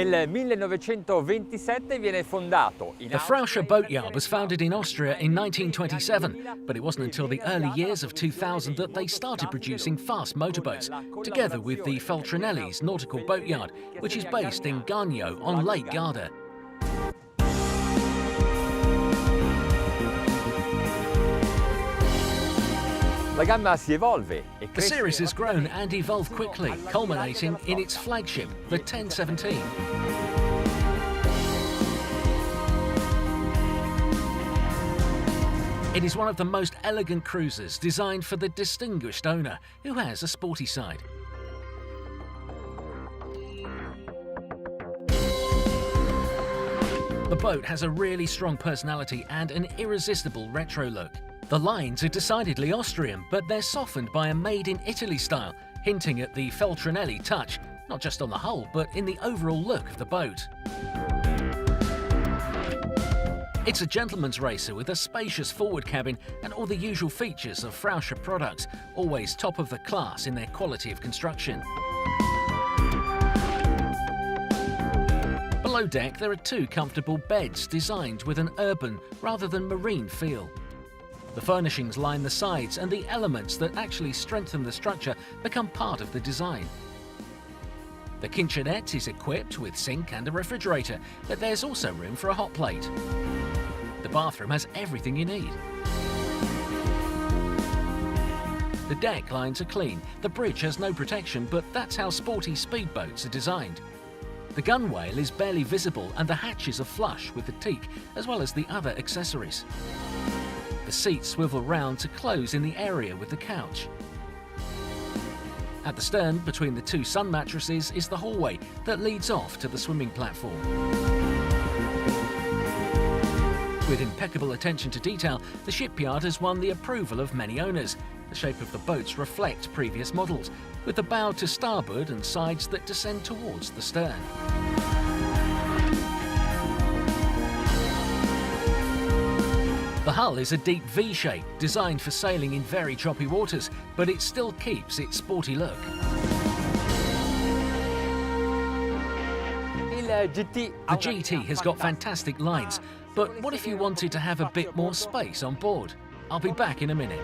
Nel 1927 viene fondato in The Frauscher Boat Yard was founded in Austria in 1927, but it wasn't until the early years of 2000 that they started producing fast motorboats, together with the Feltrinelli's nautical boat yard, which is based in Gagno on Lake Garda. La gamma si evolve e The series has grown and evolved quickly, culminating in its flagship, the 1017. It is one of the most elegant cruisers designed for the distinguished owner, who has a sporty side. The boat has a really strong personality and an irresistible retro look. The lines are decidedly Austrian, but they're softened by a made-in-Italy style, hinting at the Feltrinelli touch, not just on the hull, but in the overall look of the boat. It's a gentleman's racer with a spacious forward cabin and all the usual features of Frauscher products, always top of the class in their quality of construction. Below deck, there are two comfortable beds designed with an urban rather than marine feel. The furnishings line the sides, and the elements that actually strengthen the structure become part of the design. The kitchenette is equipped with sink and a refrigerator, but there's also room for a hot plate. The bathroom has everything you need. The deck lines are clean, the bridge has no protection, but that's how sporty speedboats are designed. The gunwale is barely visible and the hatches are flush with the teak, as well as the other accessories. The seats swivel round to close in the area with the couch. At the stern, between the two sun mattresses, is the hallway that leads off to the swimming platform. With impeccable attention to detail, the shipyard has won the approval of many owners. The shape of the boats reflect previous models, with the bow to starboard and sides that descend towards the stern. The hull is a deep V shape, designed for sailing in very choppy waters, but it still keeps its sporty look. The GT has got fantastic lines, but what if you wanted to have a bit more space on board? I'll be back in a minute.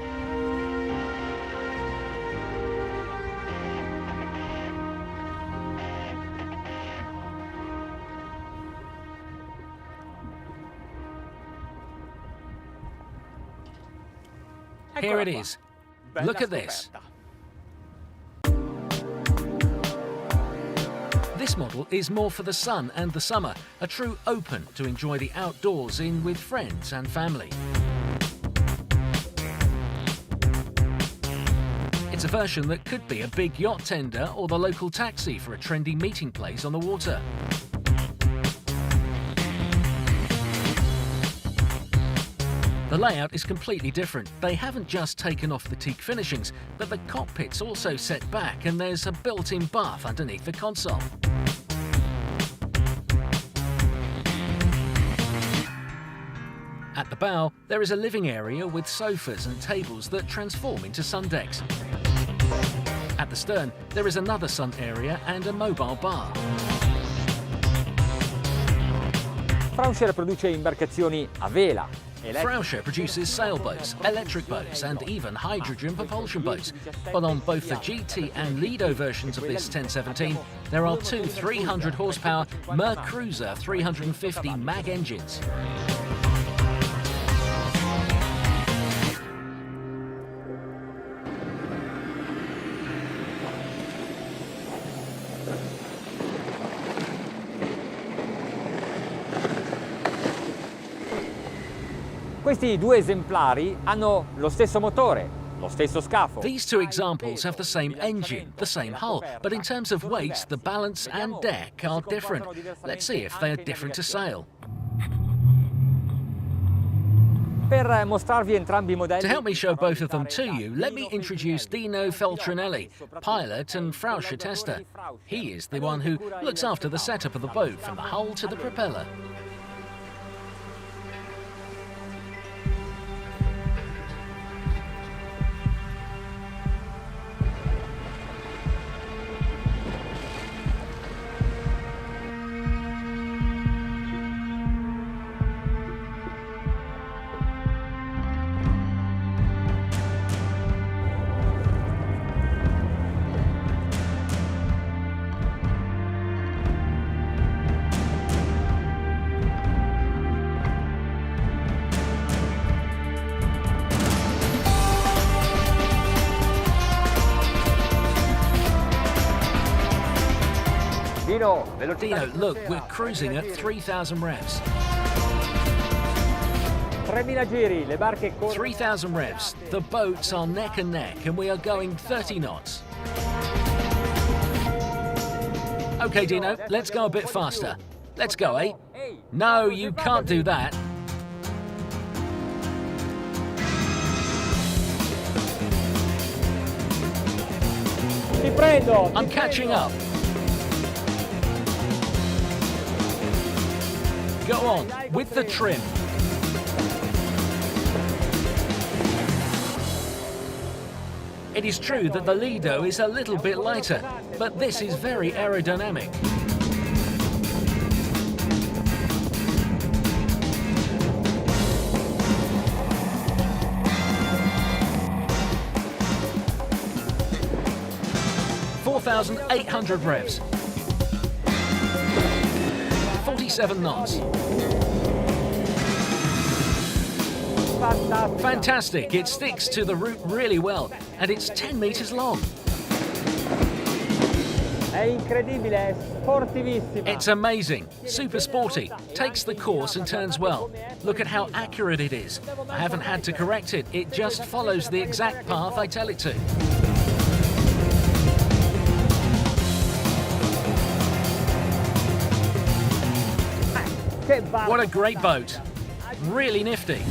Here it is. Look at this. This model is more for the sun and the summer, a true open to enjoy the outdoors in with friends and family. It's a version that could be a big yacht tender or the local taxi for a trendy meeting place on the water. The layout is completely different. They haven't just taken off the teak finishings, but the cockpit's also set back and there's a built-in bath underneath the console. At the bow, there is a living area with sofas and tables that transform into sun decks. At the stern, there is another sun area and a mobile bar. Frauscher produce imbarcazioni a vela. Frauscher produces sailboats, electric boats and even hydrogen propulsion boats. But on both the GT and Lido versions of this 1017, there are two 300 horsepower Mercruiser 350 MAG engines. Questi due esemplari hanno lo stesso motore, lo stesso scafo. These two examples have the same engine, the same hull, but in terms of weight, the balance and deck are different. Let's see if they are different to sail. Per mostrarvi entrambi i modelli. To help me show both of them to you, let me introduce Dino Feltrinelli, pilot and Frauscher tester. He is the one who looks after the setup of the boat from the hull to the propeller. Dino, velocità Dino, di look, crociera, we're cruising at 3000 giri. 3,000 revs. 3000 giri, le barche corrono. 3,000 revs. The boats are neck and neck and we are going 30 knots. Okay, Dino, let's go a bit faster. Let's go, eh? No, you can't do that. Ti prendo, I'm catching up. Go on, with the trim. It is true that the Lido is a little bit lighter, but this is very aerodynamic. ,800 revs. 47 knots. Fantastic, it sticks to the route really well, and it's 10 meters long. È incredibile, è sportivissima. It's amazing, super sporty, takes the course and turns well. Look at how accurate it is. I haven't had to correct it, it just follows the exact path I tell it to. What a great boat. Really nifty.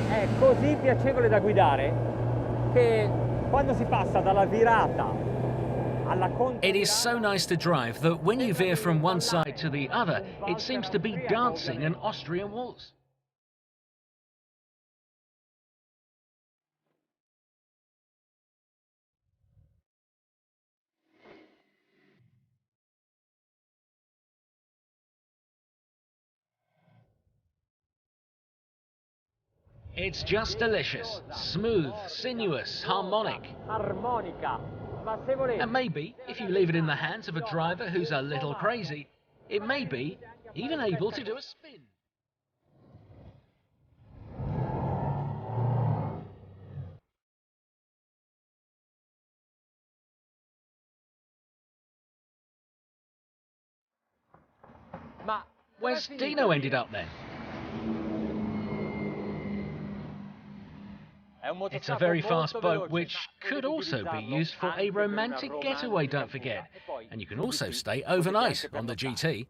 È così piacevole da guidare che quando si passa dalla virata alla controvirata. It is so nice to drive that when you veer from one side to the other, it seems to be dancing an Austrian waltz. It's just delicious, smooth, sinuous, harmonic. Armonica. Ma se volete. And maybe, if you leave it in the hands of a driver who's a little crazy, it may be even able to do a spin. Ma Where's Dino ended up then? It's a very fast boat which could also be used for a romantic getaway, don't forget. And you can also stay overnight on the GT.